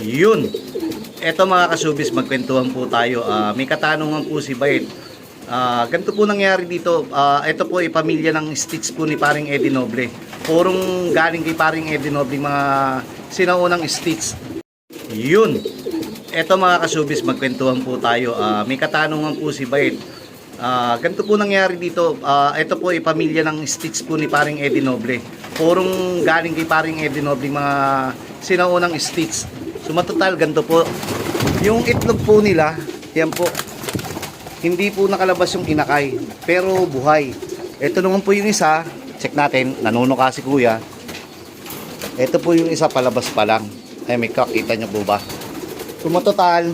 Yun. Eto mga kasubis, magkwentuhan po tayo. May katanungan po si Bayet. Ganito po nangyari dito. Ito po ay pamilya ng Stitch po ni paring Eddie Noble. Purong galing kay paring Eddie Noble mga sinaunang Stitch. Yun. Eto mga kasubis, magkwentuhan po tayo. May katanungan po si Bayet. Ganito po nangyari dito. Ito po ay pamilya ng Stitch po ni paring Eddie Noble. Purong galing kay paring Eddie Noble mga sinaunang Stitch. So matotal ganito po. Yung itlog po nila, yan po. Hindi po nakalabas yung inakay, pero buhay. Ito naman po yung isa, check natin, nanunuka si kuya. Ito po yung isa, palabas pa lang. Ay may kakita nyo po ba? So matotal,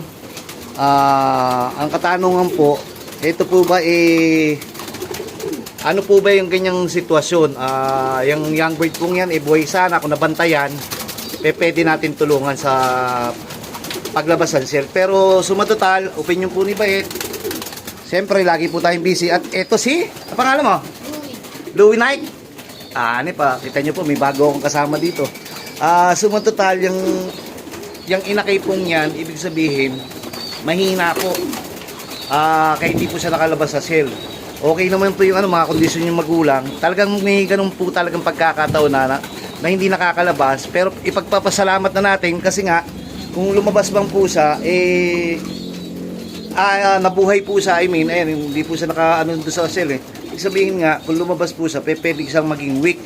ang katanungan po, ito po ba ano po ba yung ganyang sitwasyon? Yung young bird pong yan, buhay sana, kung nabantayan, pwede natin tulungan sa paglabas ng cell. Pero sumatotal, opinion po ni Bayet, siyempre lagi po tayong busy. At eto ang pangalan mo? Louie Knight. Ano pa, kita nyo po, may bago akong kasama dito. Sumatotal, yung inakay pong yan, ibig sabihin, mahina po. Kaya hindi po siya nakalabas sa cell. Okay naman po yung mga kondisyon yung magulang. Talagang may ganun po talagang pagkakataon na hindi nakakalabas. Pero ipagpapasalamat na natin kasi nga, kung lumabas bang po siya, nabuhay po siya. Ayan, hindi po siya doon sa cell Ibig sabihin nga, kung lumabas po siya, pwede siyang maging weak.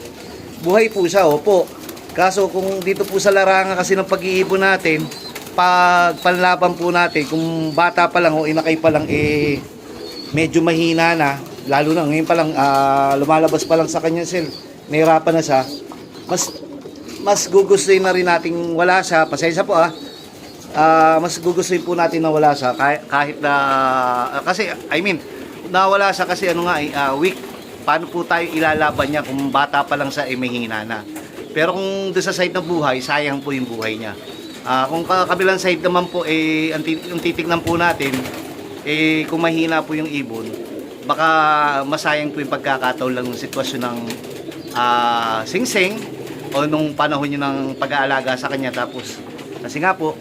Buhay po siya, opo. Kaso kung dito po sa larangan kasi ng pag-iibon natin, pag panlaban po natin, kung bata pa lang o inakay pa lang, medyo mahina na, lalo na ngayon pa lang, lumalabas pa lang sa kanyang cell, nahirapan na siya, mas gugustuhin na rin nating wala siya. Pasensya po mas gugustuhin po natin na wala siya kahit na kasi nawala siya kasi weak. Paano po tayo ilalaban niya kung bata pa lang siya mahina na? Pero kung doon sa side ng buhay, sayang po yung buhay niya. Kung kabilang side naman po yung titignan po natin kung mahina po yung ibon, baka masayang po yung pagkakataon lang ng sitwasyon ng singsing o nung panahon niyo ng pag-aalaga sa kanya. Tapos kasi nga po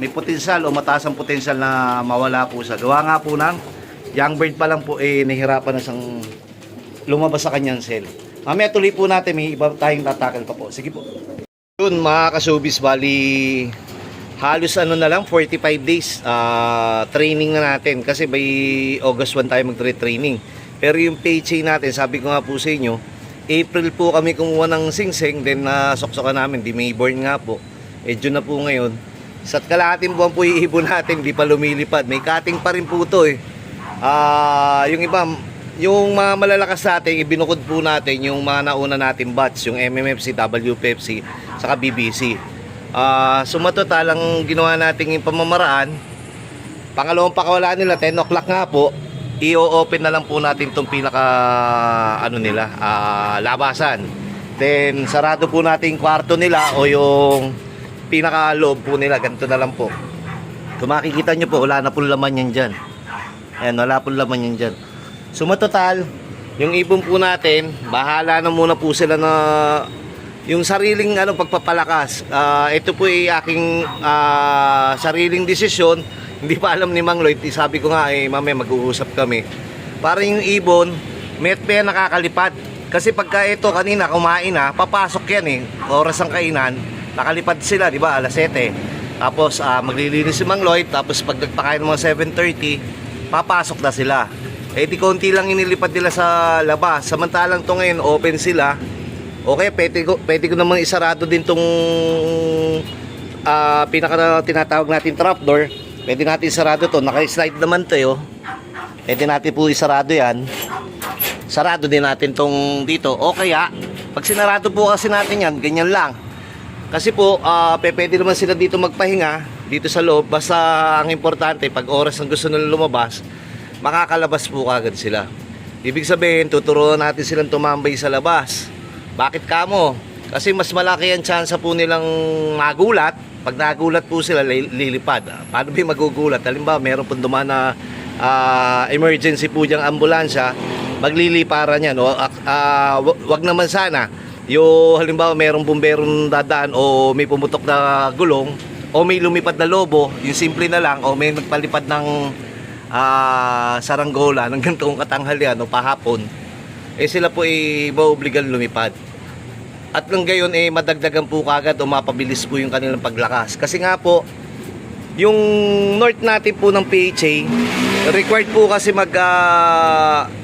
may potensyal o mataas ang potensyal na mawala po siya. Gawa nga po ng young bird pa lang po nahihirapan na siyang lumabas sa kanyang cell. Mamaya tuloy po natin, may iba tayong tatakal pa po. Sige po. Yun mga kasubis, bali halos na lang 45 days training na natin kasi by August 1 tayo magtre-training. Pero yung PHA natin, sabi ko nga po sa inyo, April po kami kumuha ng singsing, then soksokan namin, di may born nga po. June na po ngayon. Sa kalahating buwan po iibon natin, di pa lumilipad. May cutting pa rin po ito yung iba, yung mga malalakas natin, ibinukod po natin yung mga nauna natin batch, yung MMFC, WPFC, saka BBC. Sumatotal ang ginawa natin yung pamamaraan. Pangalawang pakawala nila, 10 o'clock nga po, i-open na lang po natin itong pinaka labasan. Then sarado po natin yung kwarto nila o yung pinaka loob po nila, ganito na lang po. Kung makikita nyo po, wala na po laman yan dyan. Ayan, wala po laman yan dyan. Sumatotal, yung ibon po natin, bahala na muna po sila na yung sariling pagpapalakas. Ito po ay aking sariling desisyon. Hindi pa alam ni Mang Lloyd. Sabi ko nga mamaya mag-uusap kami. Para yung ibon, may nakakalipad. Kasi pagka ito kanina kumain papasok yan oras ng kainan, nakalipad sila, di ba, alas 7. Tapos maglilinis si Mang Lloyd, tapos pag nagpakain ng mga 7:30, papasok na sila. Di konti lang inilipad nila sa labas. Samantalang to ngayon, open sila. Okay, pwede ko namang isarado din tong pinaka tinatawag natin trapdoor. Pwede natin isarado to. Naka-slide naman to Pwede natin po isarado yan. Sarado din natin tong dito. O kaya, pag sinarado po kasi natin yan, ganyan lang. Kasi po, pwede naman sila dito magpahinga, dito sa loob. Basta ang importante, pag oras ng gusto nila lumabas, makakalabas po kagad sila. Ibig sabihin, tuturuan natin silang tumambay sa labas. Bakit kamo? Kasi mas malaki ang tsansa po nilang magulat. Pag nagulat po sila, lilipad. Paano ba magugulat? Halimbawa, meron pong dumaan na emergency po diyang ambulansya, magliliparan yan. Wag naman sana. Yung halimbawa, merong bumberong dadaan o may pumutok na gulong, o may lumipad na lobo, yung simple na lang, o may nagpalipad ng saranggola ng ganitong katanghalian o pahapon, sila po maobligan lumipad. At nang gayon madagdagan po kagad o mapabilis po yung kanilang paglakas. Kasi nga po, yung north natin po ng PHA, required po kasi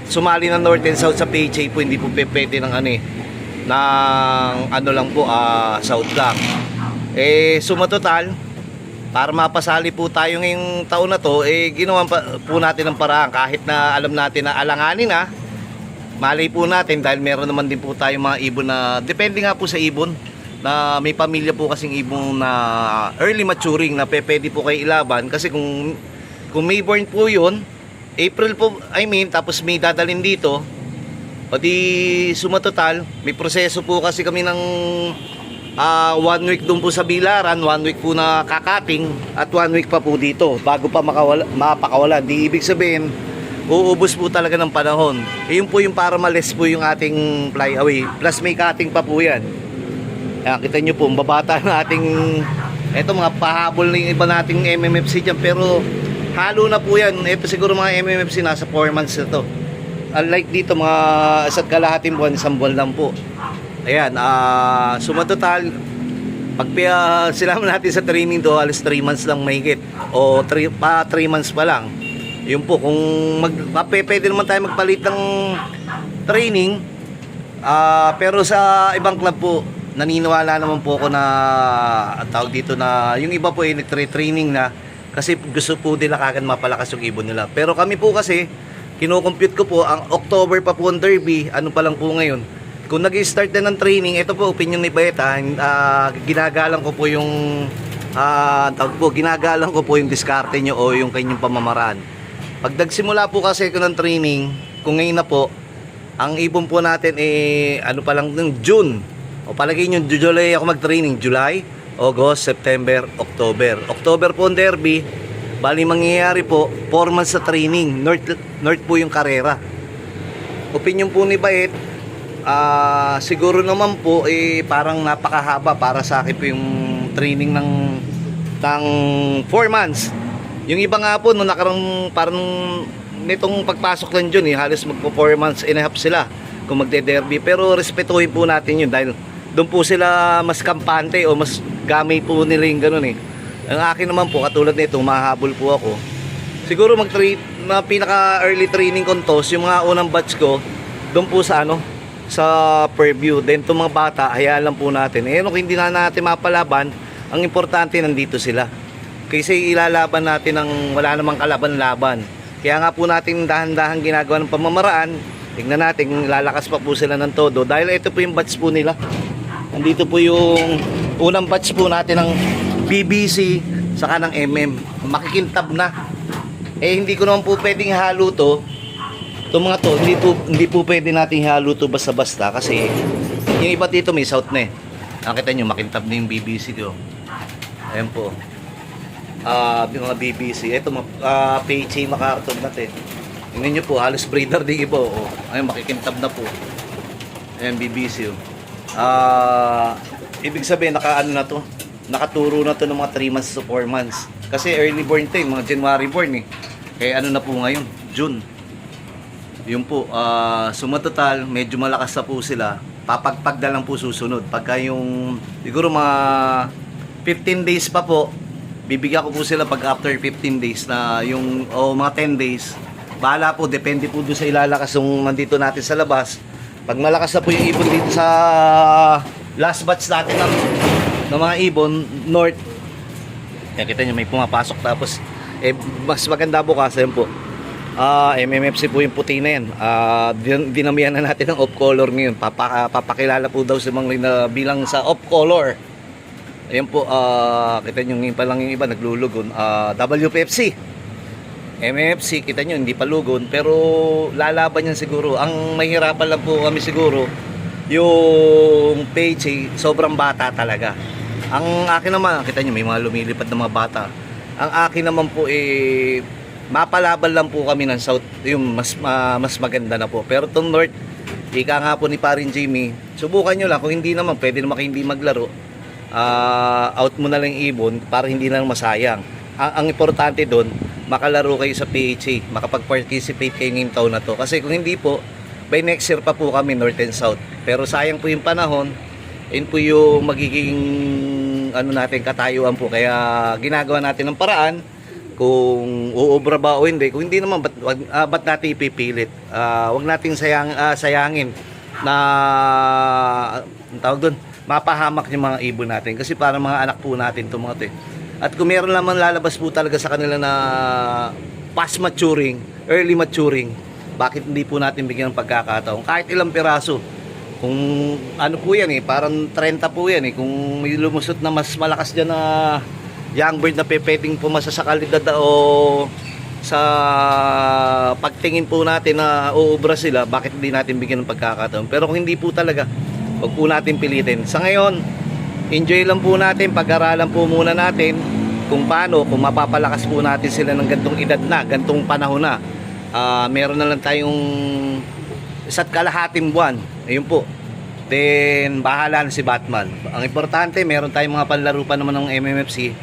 sumali ng north and south sa PHA po, hindi po pwede ng ng lang po, south lang. Sumatotal, para mapasali po tayo ngayong taon na to, ginawa po natin ng paraan kahit na alam natin na alanganin na. Malay po natin dahil meron naman din po tayong mga ibon na depende nga po sa ibon na may pamilya po kasing ibon na early maturing na pwede po kayo ilaban kasi kung May born po yun, April po tapos May dadalhin dito, o di sumatotal may proseso po kasi kami ng 1 week doon po sa bilaran, 1 week po na kakating at 1 week pa po dito bago pa mapakawala. Di ibig sabihin uubos po talaga ng panahon. Yun po yung para malis po yung ating fly away. Plus may cutting pa po yan. Ayan, kita nyo po, babata na ating eto mga pahabol na yung iba nating MMFC dyan. Pero halo na po yan. Ito siguro mga MMFC nasa 4 months na to. Unlike dito mga isa't kalahating buwan, isang buwan lang po. Ayan, sumatotal pag sinama natin sa training do, alas 3 months lang mahigit. O 3 months pa lang. Yun po, kung pwede naman tayo magpalit ng training, pero sa ibang club po naniniwala naman po ako na tawag dito na yung iba po nagtre-training na kasi gusto po nila kagad mapalakas yung ibon nila. Pero kami po kasi kino-compute ko po ang October pa po ang derby, ano pa lang po ngayon. Kung nag-start na ng training, ito po opinion ni Beta, ginagalang ko po yung ginagalang ko po yung diskarte nyo o yung kanyang pamamaraan. Pag nagsimula po kasi ko ng training, kung ngayon na po, ang ibon po natin ano pa lang ng June. O palagay nyo, July ako mag-training. July, August, September, October. October po ang derby. Bali mangyayari po, 4 months sa training. North po yung karera. Opinion po ni Bait, siguro naman po, parang napakahaba para sa akin po yung training ng 4 months. Yung iba nga po, nung nakarang parang nitong pagpasok lang dyan, halos magpo 4 months and a half sila kung magde-derby. Pero respetuhin po natin yun dahil doon po sila mas kampante o mas gamay po nila yung ganun . Ang akin naman po, katulad nito, mahabol po ako. Siguro mga pinaka-early training contos, yung mga unang batch ko, doon po sa sa preview. Then itong mga bata, hayaan lang po natin. Kung hindi na natin mapalaban, ang importante nandito sila. Kasi ilalaban natin ng wala namang kalaban-laban. Kaya nga po natin dahan-dahan ginagawa ng pamamaraan. Tingnan natin, lalakas pa po sila ng todo. Dahil ito po yung batch po nila. Nandito po yung unang batch po natin ng BBC saka ng MM. Makikintab na. Hindi ko naman po pwedeng halo to. Itong mga to, hindi po pwede natin halo to basta-basta. Kasi yung iba dito may south na . Nakita nyo, makintab na yung BBC ko. Ayan po. Yung mga BBC. Ito PHA makarton natin. Tingnan nyo po, halos breeder din iba. Ayun, makikintab na po. Ayan, BBC. Ibig sabihin, nakaturo na to ng mga 3 months to 4 months. Kasi early born to mga January born . Kaya na po ngayon, June. Yun po, sumatotal, medyo malakas na po sila. Papagpag na lang po susunod. Pagka yung, siguro mga 15 days pa po, bibigyan ko po sila pag after 15 days na yung mga 10 days. Bahala po, depende po doon sa ilalakas yung nandito natin sa labas. Pag malakas na po yung ibon dito sa last batch natin ng mga ibon, north. Kaya kita nyo, may pumapasok tapos mas maganda bukas, yun po. MMFC po yung puti na yan. Dinamihan na natin ng off color ngayon. Papakilala po daw si Mang Lee na bilang sa off color. Ayan po, kita nyo ngayon pa lang yung iba naglulugon. WPFC, MMFC, kita nyo hindi pa lugon. Pero lalaban yan siguro. Ang mahirapan lang po kami siguro, yung PHA, sobrang bata talaga. Ang akin naman, kita nyo may mga lumilipad na mga bata. Ang akin naman po mapalaban lang po kami ng south, yung mas maganda na po. Pero itong north, ika nga po ni Parin Jimmy, subukan nyo lang. Kung hindi naman, pwede naman kayo hindi maglaro. out mo na lang yung ibon para hindi na masayang. Ang importante doon, makalaro kayo sa PHA, makapag-participate kayo ngayong taon na to. Kasi kung hindi po, by next year pa po kami North and South. Pero sayang po yung panahon, yun po yung magiging ano natin, katayuan po. Kaya ginagawa natin ng paraan kung uubra ba o hindi. Kung hindi naman, ba't natin ipipilit? Wag nating sayangin na ang tawag doon, mapahamak yung mga ibon natin. Kasi para mga anak po natin ito mga ito. At kung meron naman lalabas po talaga sa kanila na past maturing, early maturing, bakit hindi po natin bigyan ng pagkakataon? Kahit ilang piraso. Kung ano po yan parang 30 po yan Kung may lumusot na mas malakas dyan na young bird na pwedeng pumasa sa kalidad o sa pagtingin po natin na uubra sila, bakit hindi natin bigyan ng pagkakataon? Pero kung hindi po talaga, wag po natin pilitin. Sa ngayon, enjoy lang po natin, pag-aralan po muna natin kung paano, kung mapapalakas po natin sila ng gantong edad na, gantong panahon na. Meron na lang tayong 1.5 buwan. Ayun po. Then, bahala na si Batman. Ang importante, meron tayong mga panlaro pa naman ng MMFC,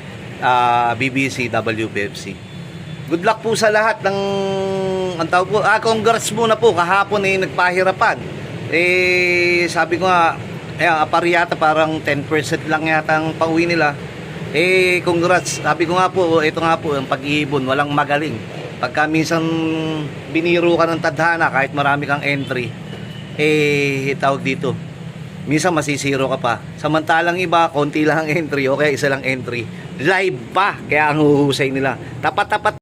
BBC, WPFC. Good luck po sa lahat ng ang tawag po. Congrats muna po. Kahapon nagpahirapan. Sabi ko nga, apariyata parang 10% lang yata ang pauwi nila. Congrats. Sabi ko nga po, ito nga po, ang pag-iibon, walang magaling. Pagka minsan biniro ka ng tadhana, kahit marami kang entry, tawag dito, minsan masisiro ka pa. Samantalang iba, konti lang ang entry, o kaya isa lang entry. Live pa, kaya ang huhusay nila. Tapat-tapat